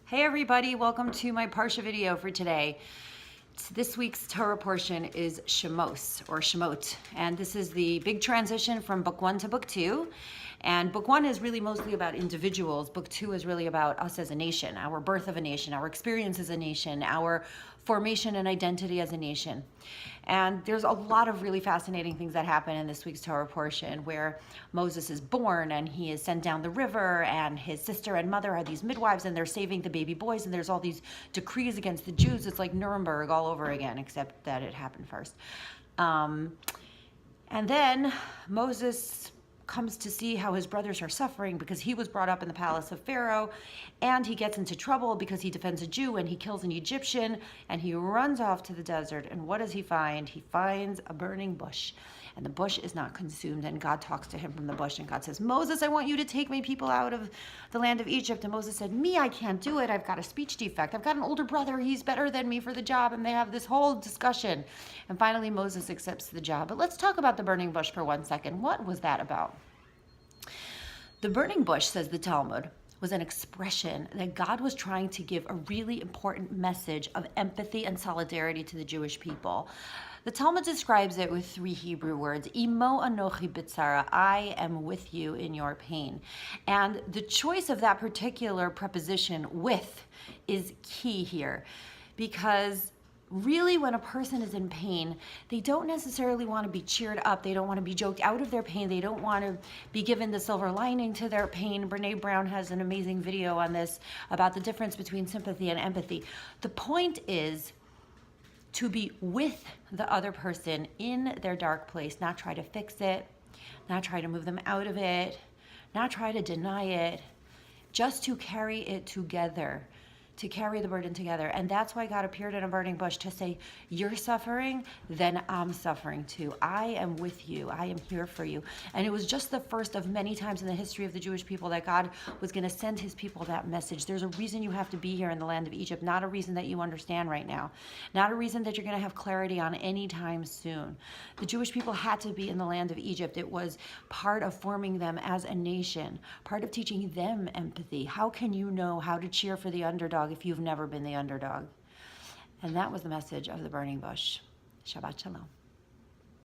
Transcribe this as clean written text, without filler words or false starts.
Hey everybody, welcome to my Parsha video for today. This week's Torah portion is Shemot, and this is the big transition from book 1 to book 2. And book 1 is really mostly about individuals. Book 2 is really about us as a nation, our birth of a nation, our experience as a nation, our formation and identity as a nation. And there's a lot of really fascinating things that happen in this week's Torah portion, where Moses is born and he is sent down the river, and his sister and mother are these midwives and they're saving the baby boys, and there's all these decrees against the Jews. It's like Nuremberg all over again, except that it happened first. And then Moses comes to see how his brothers are suffering because he was brought up in the palace of Pharaoh, and he gets into trouble because he defends a Jew and he kills an Egyptian, and he runs off to the desert. And what does he find? He finds a burning bush, and the bush is not consumed, and God talks to him from the bush, and God says, Moses, I want you to take my people out of the land of Egypt. And Moses said, me, I can't do it. I've got a speech defect. I've got an older brother. He's better than me for the job. And they have this whole discussion. And finally, Moses accepts the job. But let's talk about the burning bush for 1 second. What was that about? The burning bush, says the Talmud, was an expression that God was trying to give a really important message of empathy and solidarity to the Jewish people. The Talmud describes it with 3 Hebrew words, Imo anochi b'tzara, I am with you in your pain. And the choice of that particular preposition, with, is key here, because really, when a person is in pain, they don't necessarily want to be cheered up. They don't want to be joked out of their pain. They don't want to be given the silver lining to their pain. Brene Brown has an amazing video on this about the difference between sympathy and empathy. The point is to be with the other person in their dark place, not try to fix it, not try to move them out of it, not try to deny it, just to carry it together, to carry the burden together. And that's why God appeared in a burning bush, to say, you're suffering, then I'm suffering too. I am with you. I am here for you. And it was just the first of many times in the history of the Jewish people that God was going to send his people that message. There's a reason you have to be here in the land of Egypt, not a reason that you understand right now, not a reason that you're going to have clarity on anytime soon. The Jewish people had to be in the land of Egypt. It was part of forming them as a nation, part of teaching them empathy. How can you know how to cheer for the underdog if you've never been the underdog? And that was the message of the burning bush. Shabbat shalom.